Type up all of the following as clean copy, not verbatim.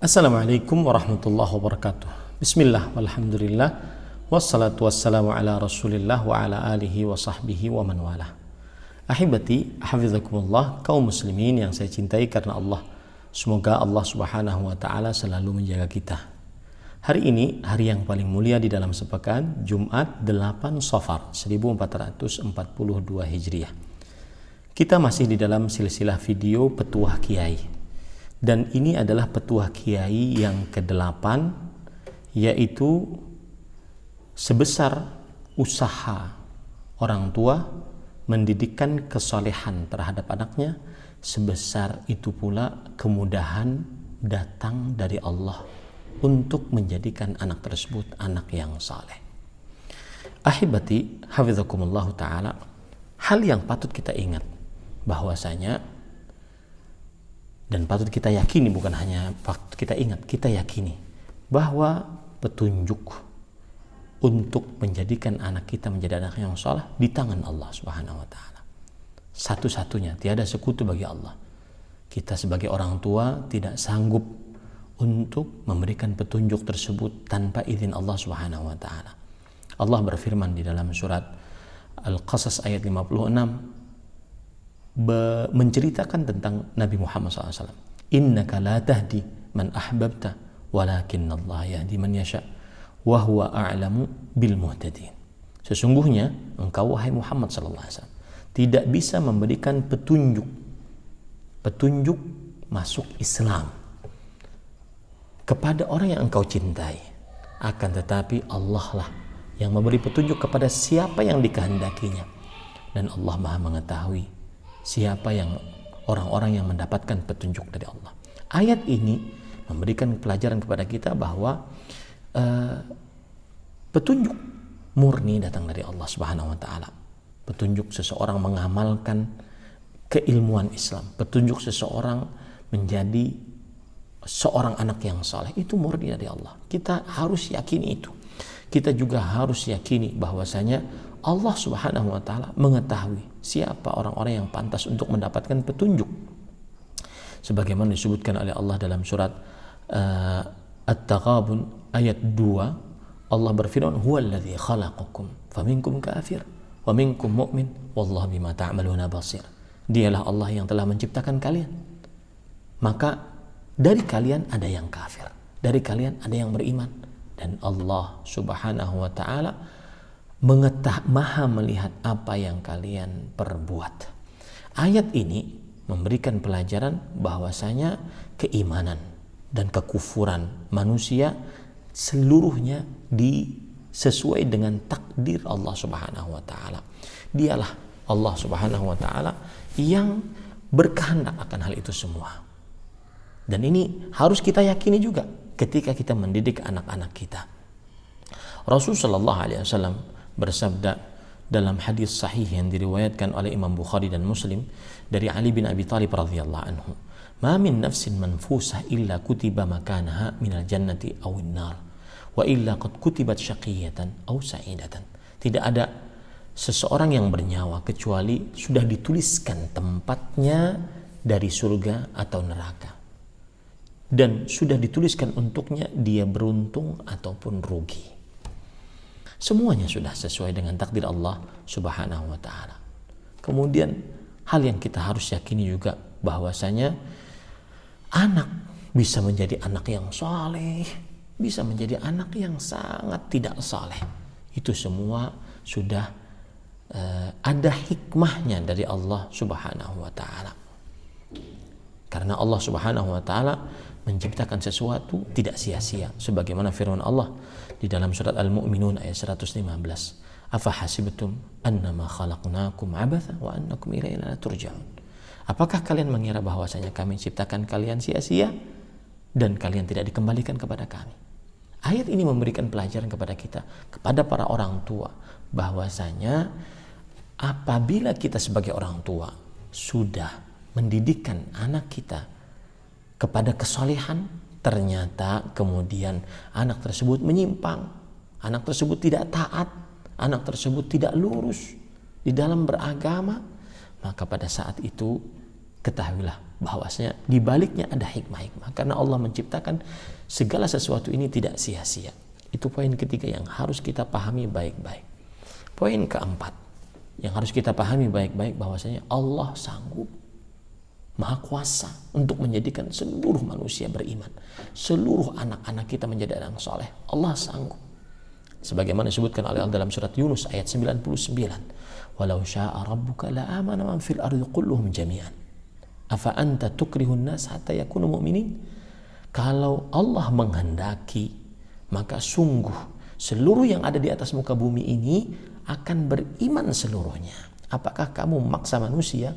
Assalamualaikum warahmatullahi wabarakatuh. Bismillah, walhamdulillah, wassalatu wassalamu ala rasulillah wa ala alihi wa sahbihi wa man wala. Ahibati, hafizakumullah, kaum muslimin yang saya cintai karena Allah. Semoga Allah subhanahu wa ta'ala selalu menjaga kita. Hari ini, hari yang paling mulia di dalam sepekan, Jumat 8 Safar 1442 Hijriah. Kita masih di dalam silsilah video Petuah Kiai. Dan ini adalah petuah kiai yang ke-8, yaitu sebesar usaha orang tua mendidikkan kesolehan terhadap anaknya, sebesar itu pula kemudahan datang dari Allah untuk menjadikan anak tersebut anak yang saleh. Ahibati, hafizakumullah ta'ala, hal yang patut kita ingat bahwasanya dan patut kita yakini, bukan hanya patut kita ingat, kita yakini bahwa petunjuk untuk menjadikan anak kita menjadi anak yang saleh di tangan Allah Subhanahu wa taala. Satu-satunya, tiada sekutu bagi Allah. Kita sebagai orang tua tidak sanggup untuk memberikan petunjuk tersebut tanpa izin Allah Subhanahu wa taala. Allah berfirman di dalam surat Al-Qasas ayat 56 menceritakan tentang Nabi Muhammad SAW. Innaka la tahdi man ahbabta walakin Allah yahdi man yasha wa huwa a'lamu bil muhtadin. Sesungguhnya engkau wahai Muhammad SAW tidak bisa memberikan petunjuk masuk Islam kepada orang yang engkau cintai, akan tetapi Allah lah yang memberi petunjuk kepada siapa yang dikehendakinya, dan Allah Maha mengetahui siapa yang orang-orang yang mendapatkan petunjuk dari Allah. Ayat ini memberikan pelajaran kepada kita bahwa petunjuk murni datang dari Allah Subhanahu wa taala. Petunjuk seseorang mengamalkan keilmuan Islam, petunjuk seseorang menjadi seorang anak yang saleh, itu murni dari Allah. Kita harus yakini itu. Kita juga harus yakini bahwasanya Allah Subhanahu wa taala mengetahui siapa orang-orang yang pantas untuk mendapatkan petunjuk. Sebagaimana disebutkan oleh Allah dalam surat At-Taghabun ayat 2, Allah berfirman, "Huwallazi khalaqakum faminkum kafir wa minkum mu'min wallahu bima ta'maluna basir." Dialah Allah yang telah menciptakan kalian. Maka dari kalian ada yang kafir, dari kalian ada yang beriman, dan Allah Subhanahu wa taala maha melihat apa yang kalian perbuat. Ayat ini memberikan pelajaran bahwasanya keimanan dan kekufuran manusia seluruhnya sesuai dengan takdir Allah Subhanahu wa taala. Dialah Allah Subhanahu wa taala yang berkehendak akan hal itu semua. Dan ini harus kita yakini juga ketika kita mendidik anak-anak kita. Rasulullah sallallahu alaihi wasallam bersabda dalam hadis sahih yang diriwayatkan oleh Imam Bukhari dan Muslim dari Ali bin Abi Thalib radhiyallahu anhu, "Ma min nafsin manfusah illa kutiba makanaha minal jannati awin nar, wa illa qad kutibat syaqiyatan aw sa'idatan." Tidak ada seseorang yang bernyawa kecuali sudah dituliskan tempatnya dari surga atau neraka, dan sudah dituliskan untuknya dia beruntung ataupun rugi. Semuanya sudah sesuai dengan takdir Allah Subhanahu wa taala. Kemudian hal yang kita harus yakini juga bahwasanya anak bisa menjadi anak yang saleh, bisa menjadi anak yang sangat tidak saleh. Itu semua sudah ada hikmahnya dari Allah Subhanahu wa taala. Karena Allah Subhanahu wa taala menciptakan sesuatu tidak sia-sia, sebagaimana firman Allah di dalam surat Al-Mu'minun ayat 115, "Afa hasibtum annama khalaqnakum abatha wa annakum ilaina la turja'un." Apakah kalian mengira bahwasanya kami ciptakan kalian sia-sia dan kalian tidak dikembalikan kepada kami? Ayat ini memberikan pelajaran kepada kita, kepada para orang tua, bahwasanya apabila kita sebagai orang tua sudah mendidikkan anak kita kepada kesalehan, ternyata kemudian anak tersebut menyimpang, anak tersebut tidak taat, anak tersebut tidak lurus di dalam beragama, maka pada saat itu ketahuilah bahwasanya di baliknya ada hikmah-hikmah, karena Allah menciptakan segala sesuatu ini tidak sia-sia. Itu poin ketiga yang harus kita pahami baik-baik. Poin keempat yang harus kita pahami baik-baik, bahwasanya Allah sanggup, maha kuasa untuk menjadikan seluruh manusia beriman, seluruh anak-anak kita menjadi anak soleh. Allah sanggup, sebagaimana disebutkan oleh Allah dalam surat Yunus ayat 99, walau syaa rabbuka la amana man fil ardi kulluhum jami'an afa anta tukrihun nas hatta yakunu mu'minin. Kalau Allah menghendaki, maka sungguh seluruh yang ada di atas muka bumi ini akan beriman seluruhnya. Apakah kamu memaksa manusia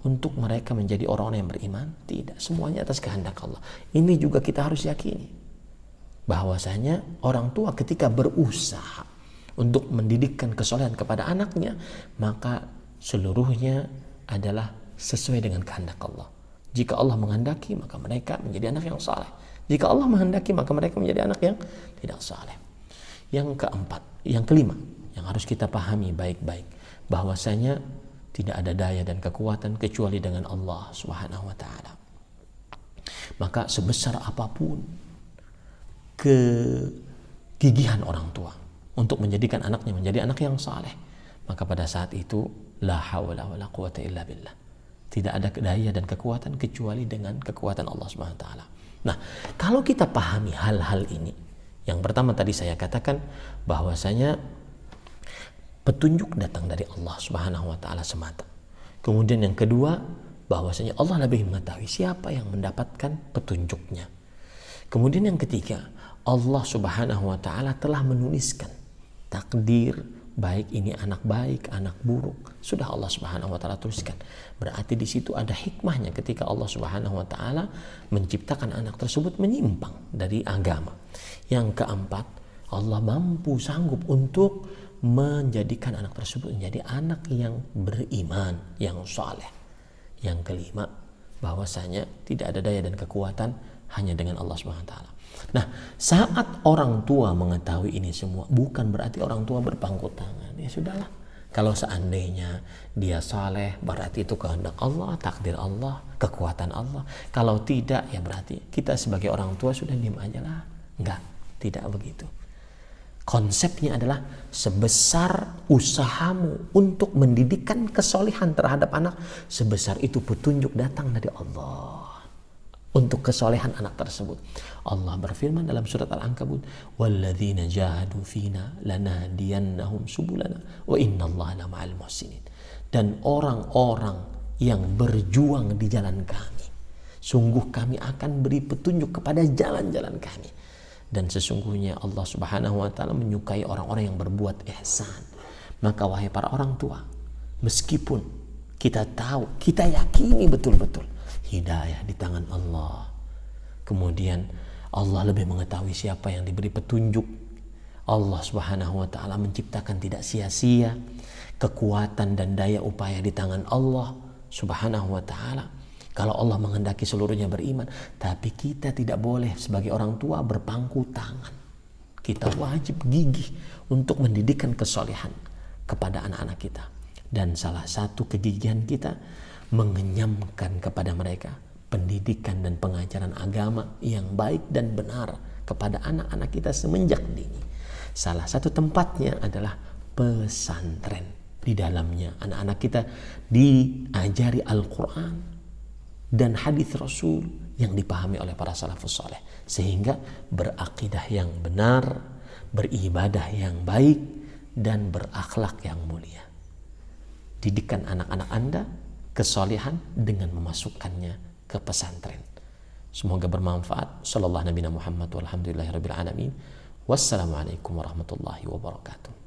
untuk mereka menjadi orang-orang yang beriman? Tidak, semuanya atas kehendak Allah. Ini juga kita harus yakini, bahwasanya orang tua ketika berusaha untuk mendidikkan kesolehan kepada anaknya, maka seluruhnya adalah sesuai dengan kehendak Allah. Jika Allah menghendaki, maka mereka menjadi anak yang saleh. Jika Allah menghendaki, maka mereka menjadi anak yang tidak saleh. Yang keempat, yang kelima, yang harus kita pahami baik-baik, bahwasanya tidak ada daya dan kekuatan kecuali dengan Allah Subhanahu wa taala. Maka sebesar apapun kegigihan orang tua untuk menjadikan anaknya menjadi anak yang saleh, maka pada saat itu la haula wala quwata illa billah. Tidak ada daya dan kekuatan kecuali dengan kekuatan Allah Subhanahu wa taala. Nah, kalau kita pahami hal-hal ini, yang pertama tadi saya katakan bahwasanya petunjuk datang dari Allah Subhanahu wa taala semata. Kemudian yang kedua, bahwasanya Allah lebih mengetahui siapa yang mendapatkan petunjuknya. Kemudian yang ketiga, Allah Subhanahu wa taala telah menuliskan takdir, baik ini anak baik, anak buruk, sudah Allah Subhanahu wa taala tuliskan. Berarti di situ ada hikmahnya ketika Allah Subhanahu wa taala menciptakan anak tersebut menyimpang dari agama. Yang keempat, Allah mampu sanggup untuk menjadikan anak tersebut menjadi anak yang beriman, yang saleh. Yang kelima, bahwasanya tidak ada daya dan kekuatan hanya dengan Allah Subhanahu wa taala. Nah, saat orang tua mengetahui ini semua, bukan berarti orang tua berpangku tangan. Ya sudahlah, kalau seandainya dia saleh, berarti itu kehendak Allah, takdir Allah, kekuatan Allah. Kalau tidak, ya berarti kita sebagai orang tua sudah diam aja lah. Enggak, tidak begitu. Konsepnya adalah sebesar usahamu untuk mendidikkan kesolehan terhadap anak, sebesar itu petunjuk datang dari Allah untuk kesolehan anak tersebut. Allah berfirman dalam surat Al-Ankabut, walladzina jahadu fina lanahdiyannahum subulana wa innallaha lama'al muhsinin. Dan orang-orang yang berjuang di jalan kami, sungguh kami akan beri petunjuk kepada jalan-jalan kami. Dan sesungguhnya Allah Subhanahu wa taala menyukai orang-orang yang berbuat ihsan. Maka wahai para orang tua, meskipun kita tahu, kita yakini betul-betul hidayah di tangan Allah, kemudian Allah lebih mengetahui siapa yang diberi petunjuk. Allah Subhanahu wa taala menciptakan tidak sia-sia, kekuatan dan daya upaya di tangan Allah Subhanahu wa taala. Kalau Allah menghendaki seluruhnya beriman, tapi kita tidak boleh sebagai orang tua berpangku tangan. Kita wajib gigih untuk mendidikkan kesolehan kepada anak-anak kita. Dan salah satu kegigihan kita mengenyamkan kepada mereka pendidikan dan pengajaran agama yang baik dan benar kepada anak-anak kita semenjak dini. Salah satu tempatnya adalah pesantren. Di dalamnya anak-anak kita diajari Al-Quran dan hadis Rasul yang dipahami oleh para salafus saleh, sehingga berakidah yang benar, beribadah yang baik, dan berakhlak yang mulia. Didikan anak-anak Anda kesolehan dengan memasukkannya ke pesantren. Semoga bermanfaat. Sallallahu Nabi Muhammad walhamdulillahirabbil alamin. Wassalamualaikum warahmatullahi wabarakatuh.